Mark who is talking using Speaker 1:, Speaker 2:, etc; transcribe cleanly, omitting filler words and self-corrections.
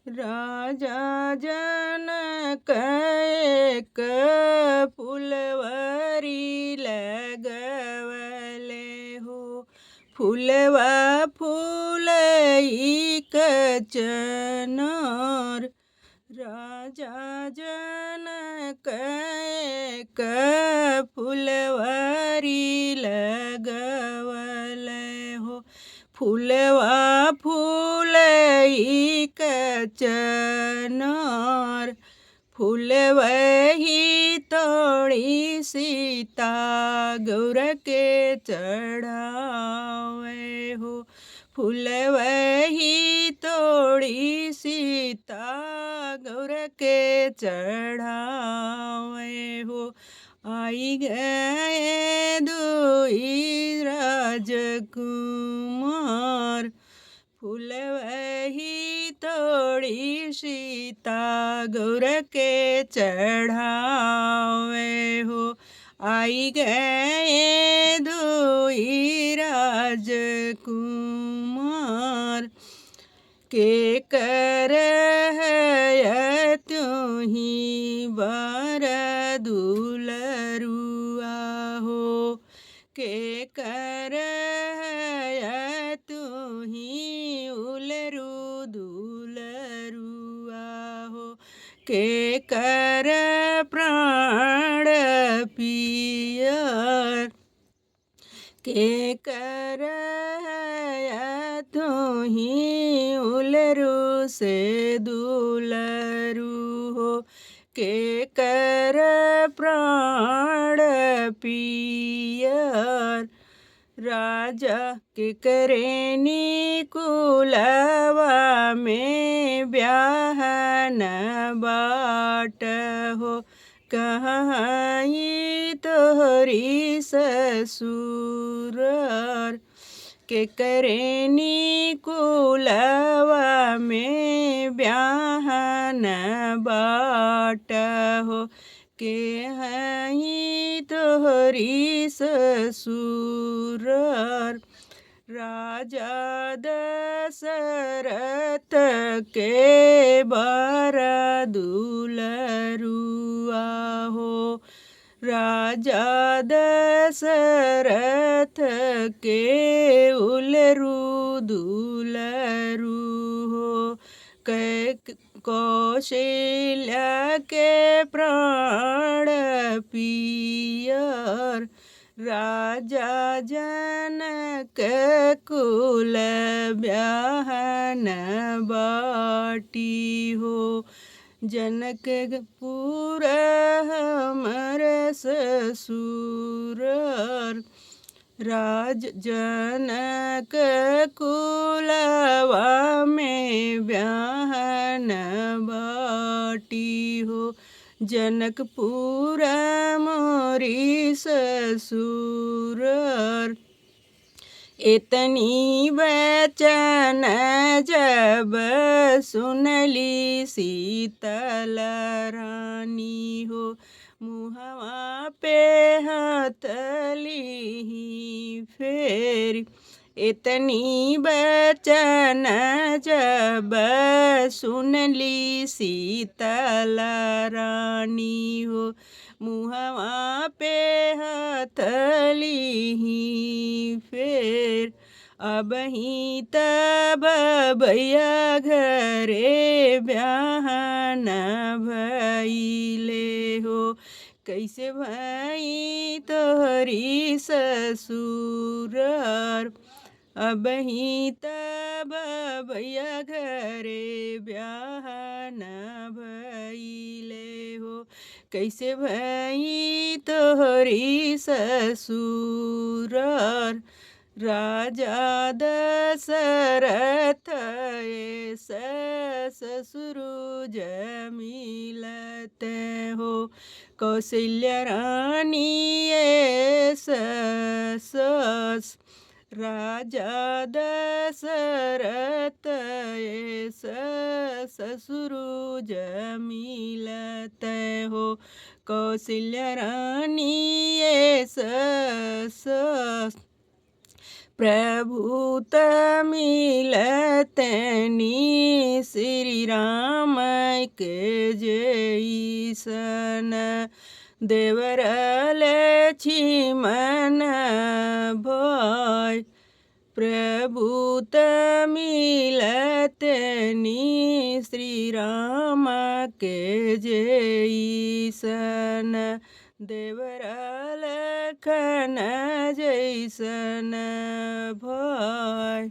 Speaker 1: राजा जनक एक फुलवरी लगवले हो। फुलवा फूलई कचनर राजा जनक एक फुलवरी लगवले हो। फुलवा फूलई कचनर फूलवही तोड़ी सीता गौर के चढ़ावे हो। फूलवही तोड़ी सीता गौर के चढ़ावे हो। आई गए दुई राजकुमार फूलवही तोड़ी सीता गौर के चढ़ावे हो। आई गए दुई राजकुमार के कर है तुम्ही बर दुलरुआ हो। के कर है तुम्ही उलरू दुलरुआ हो। के कर प्राण पियर के कर है तुम्ही उलरू से दुलरू हो। के कर प्राण पियर राजा के करेनी कुलवा में ब्याह न बाट हो। कहाँ तोहरी ससुर के करेनी कुलवा में ब्याह न बाट हो। के हई तोहरी ससुर राजा दशरथ के बर दुलरुआ हो। राजा दशरथ के उलरू दुलरू हो। कौशल्या के प्राण पियर राजा जनक कुल ब्याह न बाटी हो। जनकपुर हमर ससुर राज जनक कुलवा में ब्याह न बाटी हो। जनकपुर मोरी ससुर इतनी वचन जब सुनली शीतल रानी हो। मुहवा पे हथली फेर इतनी वचन जब सुनली शीतल रानी हो। मुहवा पे हथली फेर अब ही तब भैया घरे ब्याह न भइले हो। कैसे भाई तोहरी ससुर अब ही तब भैया घरे ब्याह न भइले हो। कैसे भाई तोहरी ससुर राजा दशरथ ससुर जमिलत हो। कौशल्या रानी सस राजा दशरथ ससुर जमिलत हो। कौशल्या रानी सस प्रभु त मिलतनि श्री राम के जैसन देवर लक्ष्मण भय प्रभु त मिलतनि श्री राम के जैसन देवर लखन जैसन भय।